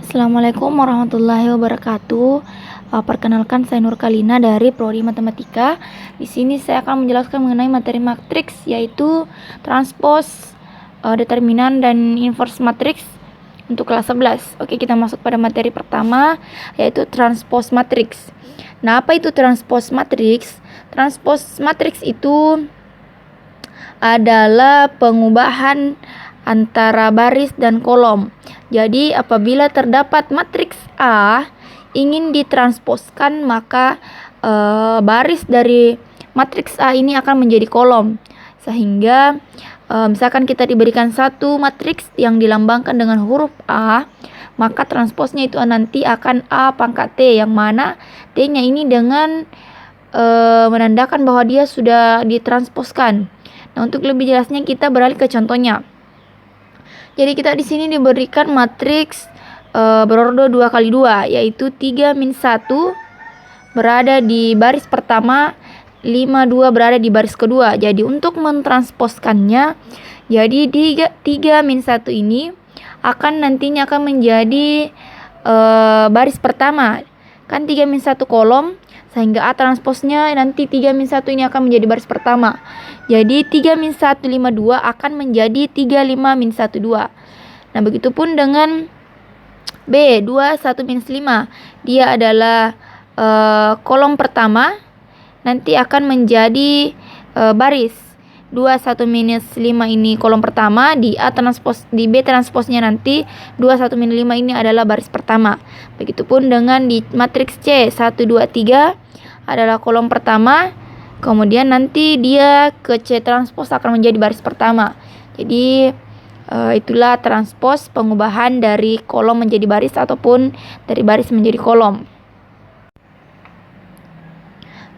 Assalamualaikum warahmatullahi wabarakatuh. Perkenalkan, saya Nur Kalina dari Prodi Matematika. Di sini saya akan menjelaskan mengenai materi matriks, yaitu transpose, determinan, dan inverse matriks untuk kelas 11. Oke, kita masuk pada materi pertama, yaitu transpose matriks. Nah, apa itu transpose matriks? Transpose matriks itu adalah pengubahan antara baris dan kolom. Jadi apabila terdapat matriks A ingin ditransposkan, maka baris dari matriks A ini akan menjadi kolom. Sehingga misalkan kita diberikan satu matriks yang dilambangkan dengan huruf A, maka transposnya itu nanti akan A pangkat T, yang mana T-nya ini dengan menandakan bahwa dia sudah ditransposkan. Nah, untuk lebih jelasnya kita beralih ke contohnya. Jadi kita di sini diberikan matriks berordo 2x2, yaitu 3-1 berada di baris pertama, 5-2 berada di baris kedua. Jadi untuk mentransposkannya, jadi 3-1 ini nantinya akan menjadi baris pertama. Kan 3-1 kolom, sehingga A transposnya nanti 3-1 ini akan menjadi baris pertama. Jadi 3-1-5-2 akan menjadi 3-5-1-2. Nah, begitupun dengan B, 2-1-5. Dia adalah kolom pertama, nanti akan menjadi baris. 2-1-5 ini kolom pertama, di B transposnya nanti 2-1-5 ini adalah baris pertama. Begitupun dengan di matriks C, 1-2-3 adalah kolom pertama, kemudian nanti dia ke C transpos akan menjadi baris pertama. Jadi itulah transpos, pengubahan dari kolom menjadi baris ataupun dari baris menjadi kolom.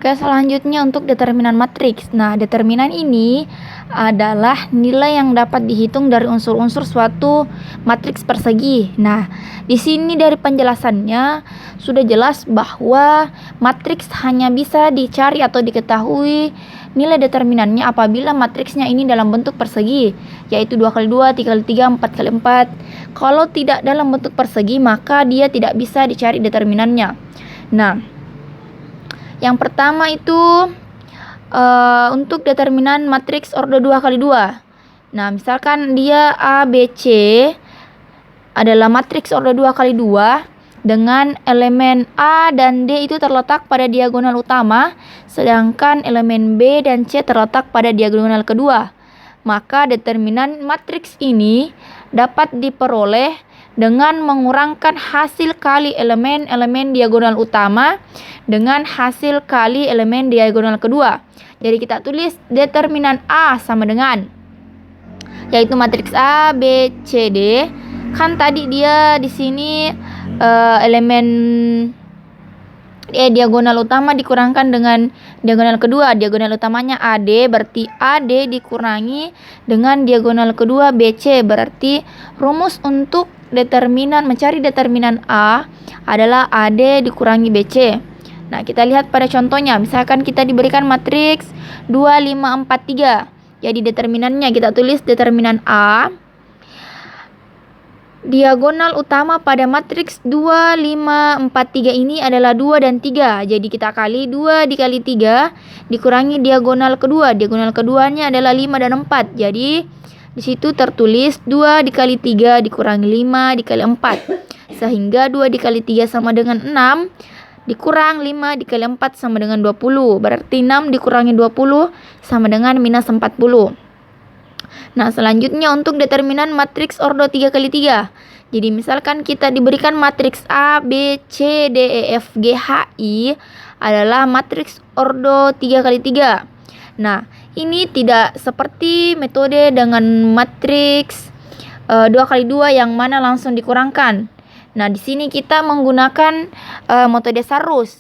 Oke, selanjutnya untuk determinan matriks. Nah, determinan ini adalah nilai yang dapat dihitung dari unsur-unsur suatu matriks persegi. Nah, di sini dari penjelasannya sudah jelas bahwa matriks hanya bisa dicari atau diketahui nilai determinannya apabila matriksnya ini dalam bentuk persegi, yaitu 2x2, 3x3, 4x4. Kalau tidak dalam bentuk persegi, maka dia tidak bisa dicari determinannya. Nah, yang pertama itu untuk determinan matriks ordo 2x2. Nah, misalkan dia A, B, C adalah matriks ordo 2x2 dengan elemen A dan D itu terletak pada diagonal utama, sedangkan elemen B dan C terletak pada diagonal kedua. Maka determinan matriks ini dapat diperoleh dengan mengurangkan hasil kali elemen-elemen diagonal utama dengan hasil kali elemen diagonal kedua. Jadi kita tulis determinan A sama dengan, yaitu matriks A, B, C, D. Kan tadi dia di sini elemen diagonal utama dikurangkan dengan diagonal kedua. Diagonal utamanya AD, berarti AD dikurangi dengan diagonal kedua BC. Berarti rumus untuk mencari determinan A adalah AD dikurangi BC. Nah, kita lihat pada contohnya. Misalkan kita diberikan matriks 2, 5, 4, 3. Jadi determinannya kita tulis determinan A. Diagonal utama pada matriks 2, 5, 4, 3 ini adalah 2 dan 3. Jadi kita kali 2 dikali 3 dikurangi diagonal kedua. Diagonal keduanya adalah 5 dan 4. Jadi di situ tertulis 2 dikali 3 dikurangi 5 dikali 4. Sehingga 2 dikali 3 sama dengan 6. Dikurang 5 dikali 4 sama dengan 20. Berarti 6 dikurangi 20 sama dengan minus 40. Nah, selanjutnya untuk determinan matriks ordo 3x3. Jadi misalkan kita diberikan matriks A, B, C, D, E, F, G, H, I adalah matriks ordo 3x3. Nah, ini tidak seperti metode dengan matriks 2x2 yang mana langsung dikurangkan. Nah, di sini kita menggunakan metode Sarus.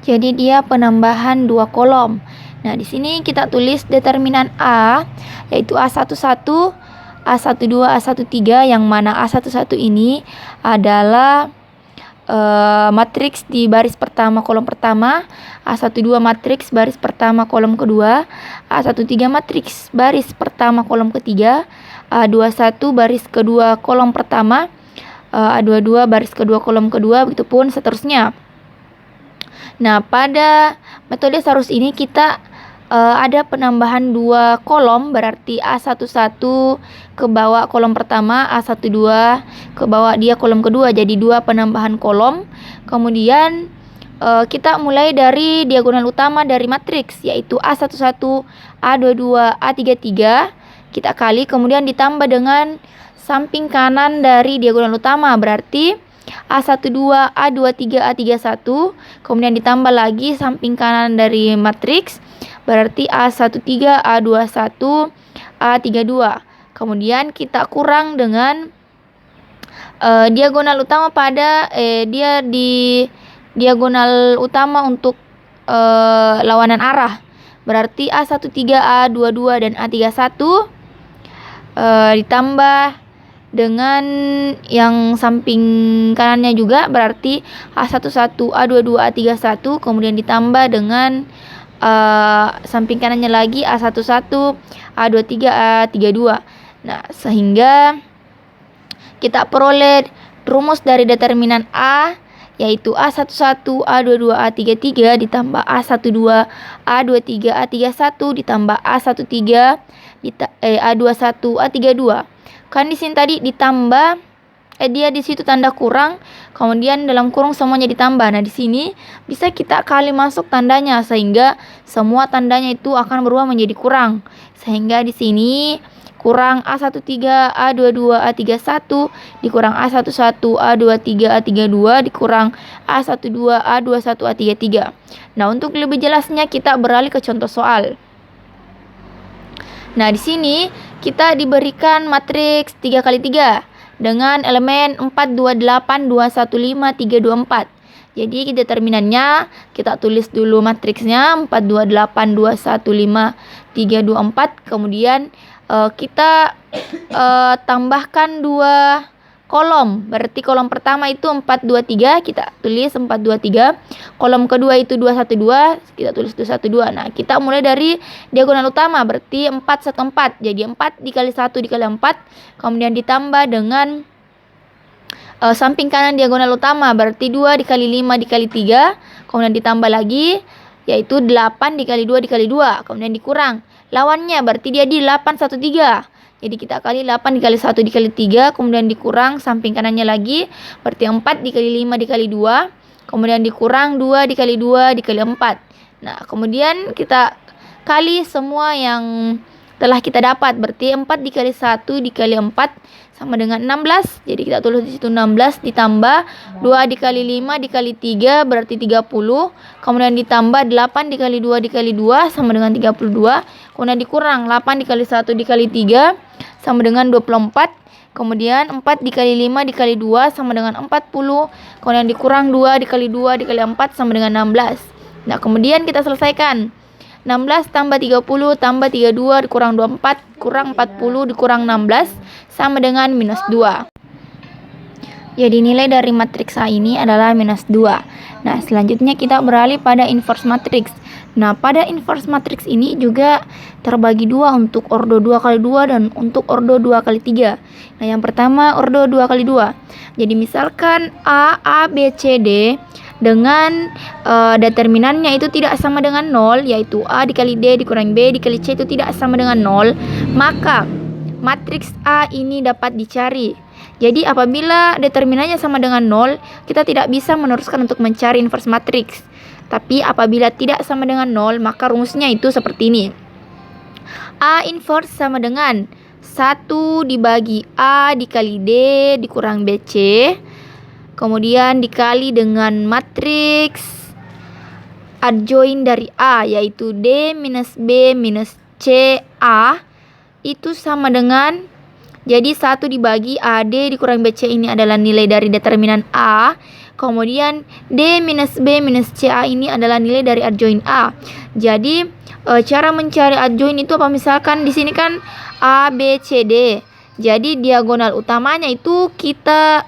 Jadi dia penambahan 2 kolom. Nah, di sini kita tulis determinan A, yaitu A11, A12, A13, yang mana A11 ini adalah matriks di baris pertama kolom pertama, A12 matriks baris pertama kolom kedua, A13 matriks baris pertama kolom ketiga, A21 baris kedua kolom pertama, A22 baris kedua kolom kedua, begitupun seterusnya. Nah, pada metode Sarus ini kita ada penambahan 2 kolom, berarti A11 ke bawah kolom pertama, A12 ke bawah dia kolom kedua, jadi 2 penambahan kolom. Kemudian kita mulai dari diagonal utama dari matriks, yaitu A11, A22, A33, kita kali, kemudian ditambah dengan samping kanan dari diagonal utama, berarti A12, A23, A31, kemudian ditambah lagi samping kanan dari matriks, berarti A13, A21, A32. Kemudian kita kurang dengan diagonal utama pada dia di diagonal utama untuk lawanan arah. Berarti A13, A22 dan A31 ditambah dengan yang samping kanannya juga, berarti A11, A22, A31, kemudian ditambah dengan samping kanannya lagi A11, A23, A32. Nah, sehingga kita peroleh rumus dari determinan A, yaitu A11, A22, A33 ditambah A12, A23, A31 ditambah A13, A21, A32. Kan di sini tadi ditambah, dia di situ tanda kurang, kemudian dalam kurung semuanya ditambah. Nah, di sini bisa kita kali masuk tandanya, sehingga semua tandanya itu akan berubah menjadi kurang. Sehingga di sini kurang A13, A22, A31 dikurang A11, A23, A32 dikurang A12, A21, A33. Nah, untuk lebih jelasnya kita beralih ke contoh soal. Nah, di sini kita diberikan matriks 3x3 dengan elemen 4, 2, 8, 2, 1, 5, 3, 2, 4. Jadi determinannya kita tulis dulu matriksnya 4, 2, 8, 2, 1, 5, 3, 2, 4. Kemudian kita tambahkan 2 kolom. Berarti kolom pertama itu 4, 2, 3, kita tulis 4, 2, 3. Kolom kedua itu 2, 1, 2, kita tulis 2, 1, 2. Nah, kita mulai dari diagonal utama, berarti 4, 1, 4. Jadi 4 dikali 1 dikali 4, kemudian ditambah dengan samping kanan diagonal utama, berarti 2 dikali 5 dikali 3, kemudian ditambah lagi, yaitu 8 dikali 2 dikali 2, kemudian dikurang lawannya, berarti dia di 8, 1, 3. Jadi kita kali 8 dikali 1 dikali 3, kemudian dikurang samping kanannya lagi, berarti 4 dikali 5 dikali 2, kemudian dikurang 2 dikali 2 dikali 4. Nah, kemudian kita kali semua yang telah kita dapat, berarti 4 dikali 1 dikali 4 sama dengan 16. Jadi kita tulis di situ 16 ditambah 2 dikali 5 dikali 3 berarti 30. Kemudian ditambah 8 dikali 2 dikali 2 sama dengan 32. Kemudian dikurang 8 dikali 1 dikali 3 sama dengan 24. Kemudian 4 dikali 5 dikali 2 sama dengan 40. Kemudian dikurang 2 dikali 2 dikali 4 sama dengan 16. Nah, kemudian kita selesaikan. 16 tambah 30 tambah 32 dikurang 24 kurang 40 dikurang 16 sama dengan minus 2. Jadi nilai dari matriks A ini adalah minus 2. Nah, selanjutnya kita beralih pada inverse matriks. Nah, pada inverse matriks ini juga terbagi dua, untuk ordo 2x2 dan untuk ordo 2x3. Nah, yang pertama ordo 2x2. Jadi misalkan A, B, C, D dengan determinannya itu tidak sama dengan 0, yaitu A dikali D dikurang B dikali C itu tidak sama dengan 0, maka matriks A ini dapat dicari. Jadi apabila determinannya sama dengan 0, kita tidak bisa meneruskan untuk mencari inverse matriks. Tapi apabila tidak sama dengan 0, maka rumusnya itu seperti ini. A inverse sama dengan 1 dibagi A dikali D dikurang BC, kemudian dikali dengan matriks adjoin dari A, yaitu D minus B minus C A, itu sama dengan, jadi 1 dibagi AD dikurang BC ini adalah nilai dari determinan A. Kemudian D minus B minus CA ini adalah nilai dari adjoin A. Jadi cara mencari adjoin itu apa? Misalkan di sini kan A, B, C, D. Jadi diagonal utamanya itu kita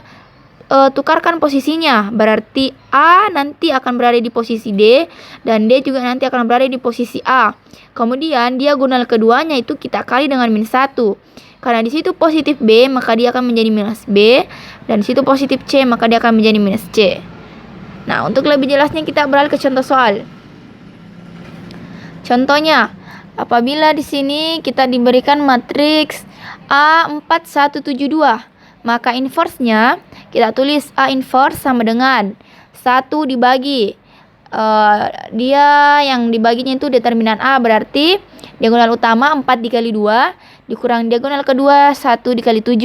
tukarkan posisinya. Berarti A nanti akan berada di posisi D dan D juga nanti akan berada di posisi A. Kemudian diagonal keduanya itu kita kali dengan min 1. Karena di situ positif B, maka dia akan menjadi minus B. Dan di situ positif C, maka dia akan menjadi minus C. Nah, untuk lebih jelasnya kita beralih ke contoh soal. Contohnya, apabila di sini kita diberikan matriks A4172, maka inverse-nya kita tulis A inverse sama dengan 1 dibagi dia yang dibaginya itu determinan A, berarti diagonal utama 4 dikali 2 dikurang diagonal kedua 1 dikali 7.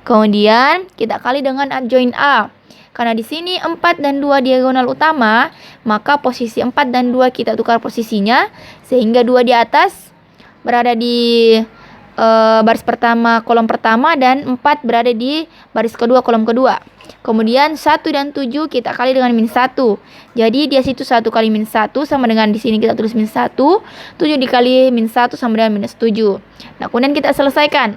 Kemudian kita kali dengan adjoin A. Karena di sini 4 dan 2 diagonal utama, maka posisi 4 dan 2 kita tukar posisinya sehingga 2 di atas berada di baris pertama kolom pertama dan 4 berada di baris kedua kolom kedua. Kemudian 1 dan 7 kita kali dengan min 1. Jadi di situ 1 kali min 1 sama dengan di sini kita tulis min 1. 7 dikali min 1 sama dengan minus 7. Nah, kemudian kita selesaikan.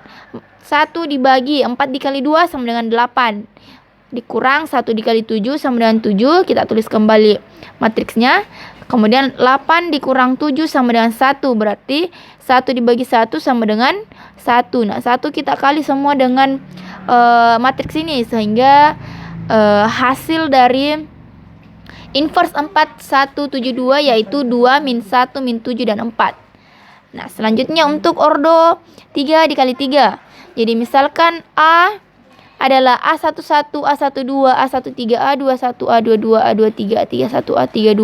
1 dibagi 4 dikali 2 sama dengan 8. Dikurang 1 dikali 7 sama dengan 7. Kita tulis kembali matriksnya. Kemudian 8 dikurang 7 sama dengan 1. Berarti 1 dibagi 1 sama dengan 1. Nah, 1 kita kali semua dengan matriks ini sehingga hasil dari inverse 4172 yaitu 2 min 1 min 7 dan 4. Nah, selanjutnya untuk ordo 3 dikali 3. Jadi misalkan A adalah A11, A12, A13, A21, A22, A23, A31, A32,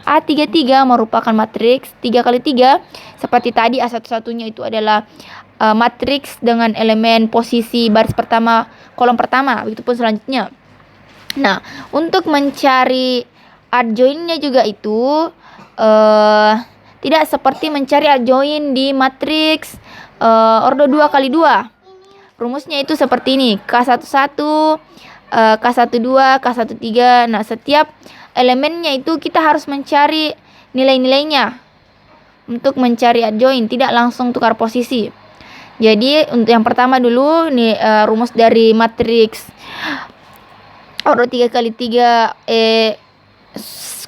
A33 merupakan matriks 3 kali 3. Seperti tadi A11-nya itu adalah matriks dengan elemen posisi baris pertama kolom pertama, begitupun selanjutnya. Nah, untuk mencari adjoinnya juga itu tidak seperti mencari adjoin di matriks ordo 2 kali 2. Rumusnya itu seperti ini, K11, K12, K13. Nah, setiap elemennya itu kita harus mencari nilai-nilainya untuk mencari adjoin, tidak langsung tukar posisi. Jadi untuk yang pertama dulu nih rumus dari matriks ordo 3 kali 3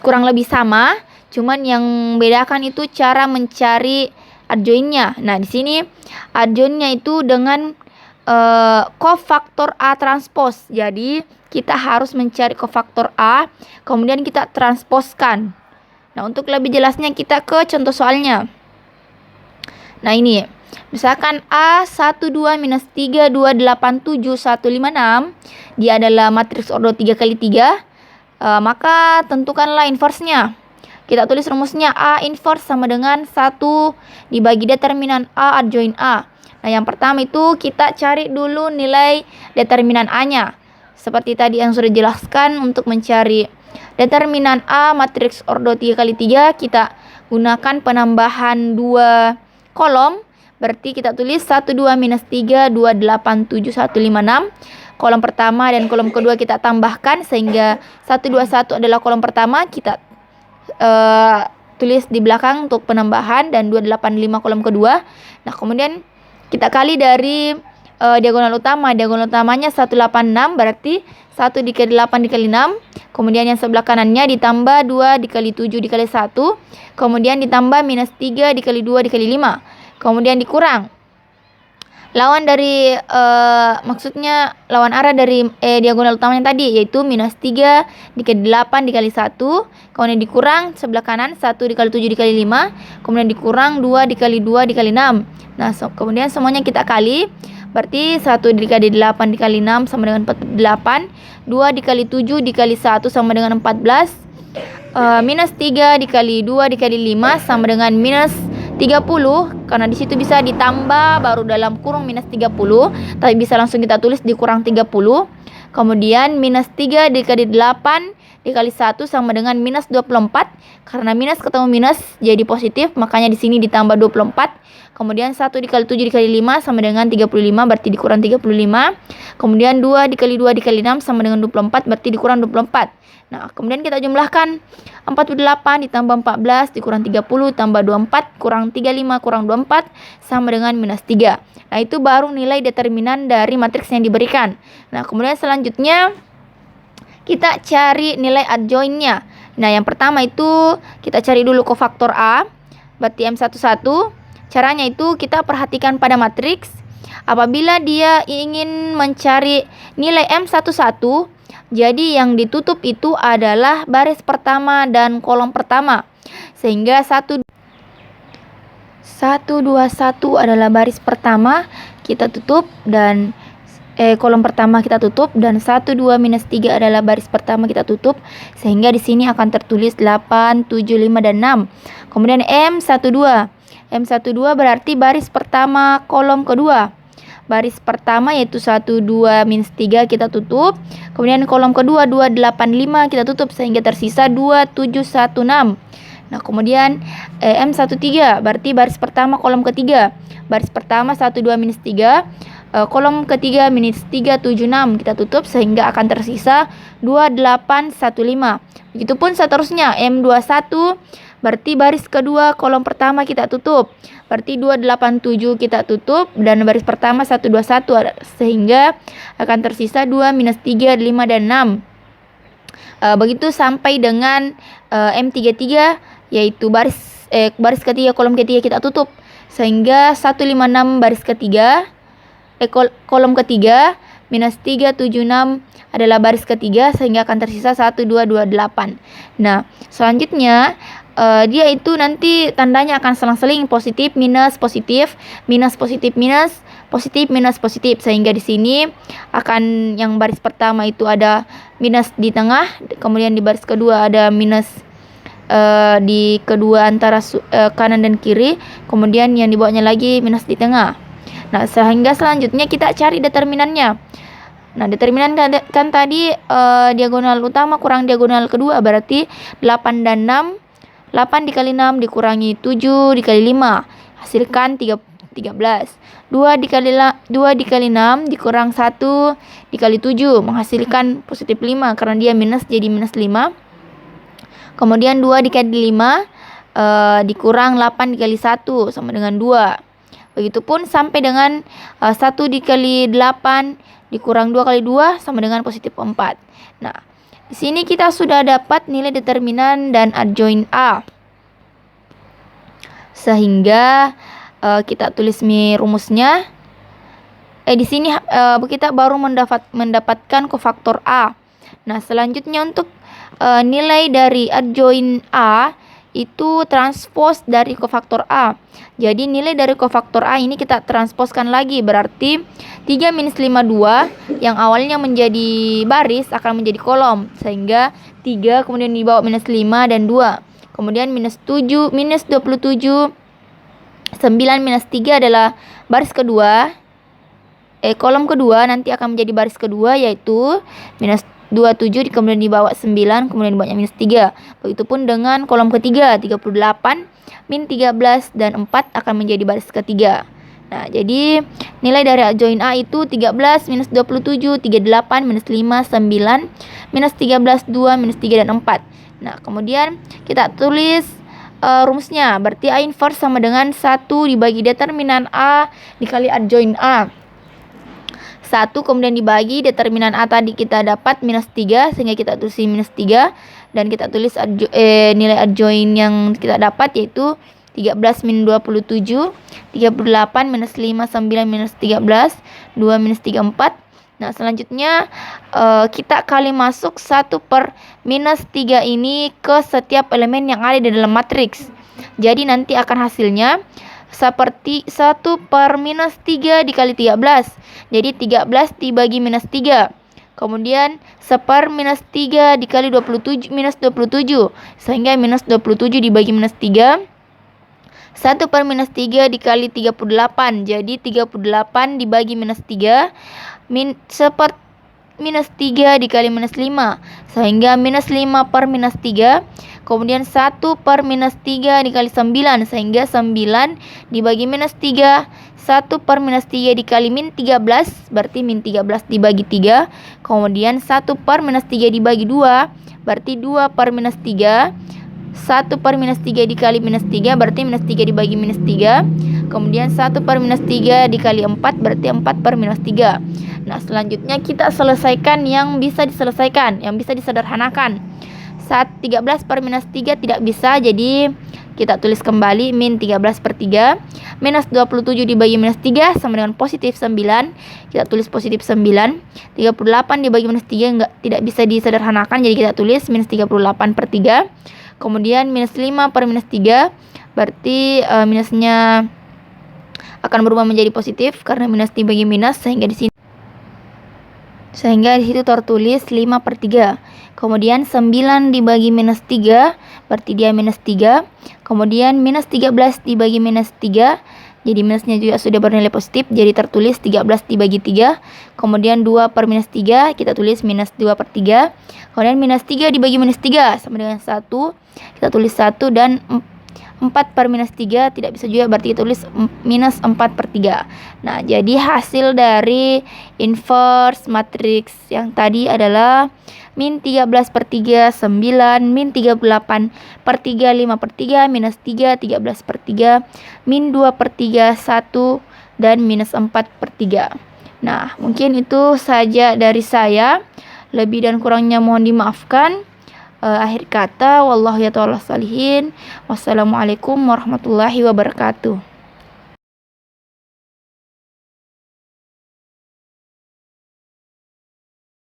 kurang lebih sama, cuman yang bedakan itu cara mencari adjoinnya. Nah, di sini adjoinnya itu dengan kofaktor A transpose. Jadi kita harus mencari kofaktor A, kemudian kita transposkan. Nah, untuk lebih jelasnya kita ke contoh soalnya. Nah, ini misalkan A12 minus 3, 2, 8, 7, 1, 5, 6. Dia adalah matriks ordo 3 kali 3. Maka tentukanlah inverse-nya. Kita tulis rumusnya A inverse sama dengan 1 dibagi determinan A adjoin A. Nah, yang pertama itu kita cari dulu nilai determinan A-nya. Seperti tadi yang sudah dijelaskan, untuk mencari determinan A matriks ordo 3 kali 3, kita gunakan penambahan 2 kolom. Berarti kita tulis 1, 2, minus 3, 2, 8, 7, 1, 5, 6. Kolom pertama dan kolom kedua kita tambahkan sehingga 1, 2, 1 adalah kolom pertama. Kita tulis di belakang untuk penambahan dan 2, 8, 5 kolom kedua. Nah, kemudian kita kali dari diagonal utama. Diagonal utamanya 186, berarti 1 dikali 8 dikali 6. Kemudian yang sebelah kanannya ditambah 2 dikali 7 dikali 1. Kemudian ditambah minus 3 dikali 2 dikali 5. Kemudian dikurang lawan dari maksudnya lawan arah dari diagonal utamanya tadi, yaitu minus 3 dikali 8 dikali 1. Kemudian dikurang sebelah kanan 1 dikali 7 dikali 5. Kemudian dikurang 2 dikali 2 dikali 6. Nah, kemudian semuanya kita kali. Berarti 1 dikali 8 dikali 6 sama dengan 48. 2 dikali 7 dikali 1 sama dengan 14. Minus 3 dikali 2 dikali 5 sama dengan minus 30. Karena di situ bisa ditambah baru dalam kurung minus 30. Tapi bisa langsung kita tulis dikurang 30. Kemudian minus 3 dikali 8 dikali 1 sama dengan minus 24. Karena minus ketemu minus jadi positif, makanya di sini ditambah 24. Kemudian 1 dikali 7 dikali 5 sama dengan 35, berarti dikurang 35. Kemudian 2 dikali 2 dikali 6 sama dengan 24, berarti dikurang 24. Nah, kemudian kita jumlahkan 48 ditambah 14 dikurang 30 tambah 24 kurang 35 kurang 24 sama dengan minus 3. Nah, itu baru nilai determinan dari matriks yang diberikan. Nah, kemudian selanjutnya kita cari nilai adjoinnya. Nah, yang pertama itu kita cari dulu kofaktor A, berarti M11. Caranya itu kita perhatikan pada matriks. Apabila dia ingin mencari nilai M11, jadi yang ditutup itu adalah baris pertama dan kolom pertama. Sehingga 121 adalah baris pertama kita tutup dan kolom pertama kita tutup, dan 12 minus 3 adalah baris pertama kita tutup, sehingga di sini akan tertulis 8, 7, 5 dan 6. Kemudian M12 berarti baris pertama kolom kedua. Baris pertama yaitu 12 minus 3 kita tutup, kemudian kolom kedua 285 kita tutup, sehingga tersisa 2716. Nah, kemudian M13 berarti baris pertama kolom ketiga. Baris pertama 12 minus 3, kolom ketiga minus 376 kita tutup, sehingga akan tersisa 2815. Begitupun seterusnya M21 berarti baris kedua kolom pertama kita tutup, berarti 287 kita tutup, dan baris pertama 121, sehingga akan tersisa 2 minus 3, 5 dan 6. Begitu sampai dengan M33 yaitu baris ketiga kolom ketiga kita tutup, sehingga 156 baris ketiga kolom ketiga minus 376 adalah baris ketiga, sehingga akan tersisa 1228. Nah, selanjutnya dia itu nanti tandanya akan selang-seling, positif minus positif, minus positif minus positif minus positif, sehingga di sini akan yang baris pertama itu ada minus di tengah, kemudian di baris kedua ada minus di kedua antara kanan dan kiri, kemudian yang di bawahnya lagi minus di tengah. Nah, sehingga selanjutnya kita cari determinannya. Nah, determinan kan tadi diagonal utama kurang diagonal kedua, berarti 8 dan 6. 8 dikali 6 dikurangi 7 dikali 5, hasilkan 13. 2 dikali 6 dikurang 1 dikali 7, menghasilkan positif 5, karena dia minus jadi minus 5. Kemudian 2 dikali 5 dikurang 8 dikali 1 sama dengan 2. Begitupun sampai dengan 1 dikali 8 dikurang 2 kali 2 sama dengan positif 4. Nah, di sini kita sudah dapat nilai determinan dan adjoin A. Sehingga kita tulis rumusnya. Di sini kita baru mendapatkan kofaktor A. Nah, selanjutnya untuk nilai dari adjoin A itu transpos dari kofaktor A. Jadi nilai dari kofaktor A ini kita transposkan lagi, berarti 3 minus 52 yang awalnya menjadi baris akan menjadi kolom, sehingga 3 kemudian dibawa minus 5 dan 2. Kemudian minus 7 minus 27, 9 minus 3 adalah baris kedua. Kolom kedua nanti akan menjadi baris kedua, yaitu minus 27 kemudian dibawa 9, kemudian dibawanya minus 3. Begitupun dengan kolom ketiga, 38 min 13 dan 4 akan menjadi baris ketiga. Nah, jadi nilai dari adjoin A itu 13 minus 27, 38 minus 5, 9 minus 13, 2 minus 3 dan 4. Nah, kemudian kita tulis rumusnya, berarti A inverse sama dengan 1 dibagi determinan A dikali adjoin A. 1 kemudian dibagi determinan A tadi kita dapat minus 3, sehingga kita tulis minus 3, dan kita tulis nilai adjoin yang kita dapat yaitu 13 min 27, 38 minus 5, 9 minus 13, 2 minus 3, 4. Nah, selanjutnya kita kali masuk 1 per minus 3 ini ke setiap elemen yang ada di dalam matriks. Jadi nanti akan hasilnya seperti 1 per minus 3 dikali 13. Jadi 13 dibagi minus 3. Kemudian 1 per minus 3 dikali 27 minus 27. Sehingga minus 27 dibagi minus 3. 1 per minus 3 dikali 38. Jadi 38 dibagi minus 3. 1 per minus 3 dikali minus 5. Sehingga minus 5 per minus 3. Kemudian 1 per minus 3 dikali 9, sehingga 9 dibagi minus 3. 1 per minus 3 dikali min 13, berarti min 13 dibagi 3. Kemudian 1 per minus 3 dibagi 2, berarti 2 per minus 3. 1 per minus 3 dikali minus 3, berarti minus 3 dibagi minus 3. Kemudian 1 per minus 3 dikali 4, berarti 4 per minus 3. Nah, selanjutnya kita selesaikan yang bisa diselesaikan, yang bisa disederhanakan. 13 per minus 3 tidak bisa, jadi kita tulis kembali min 13 per 3. Minus 27 dibagi minus 3 sama dengan positif 9. Kita tulis positif 9. 38 dibagi minus 3 tidak bisa disederhanakan, jadi kita tulis minus 38 per 3. Kemudian minus 5 per minus 3, berarti minusnya akan berubah menjadi positif karena minus dibagi minus, sehingga di situ tertulis 5 per 3. Kemudian 9 dibagi minus 3, berarti dia minus 3. Kemudian minus 13 dibagi minus 3, jadi minusnya juga sudah bernilai positif, jadi tertulis 13 dibagi 3. Kemudian 2 per minus 3, kita tulis minus 2 per 3. Kemudian minus 3 dibagi minus 3 sama dengan 1, kita tulis 1. Dan 4 per minus 3 tidak bisa juga, berarti kita tulis minus 4 per 3. Nah, jadi hasil dari inverse matriks yang tadi adalah min 13 per 3, 9, min 38 per 3, 5 per 3, minus 3, 13 per 3, min 2 per 3, 1, dan minus 4 per 3. Nah, mungkin itu saja dari saya. Lebih dan kurangnya mohon dimaafkan. Akhir kata, wallahu ya ta'ala salihin. Wassalamualaikum warahmatullahi wabarakatuh.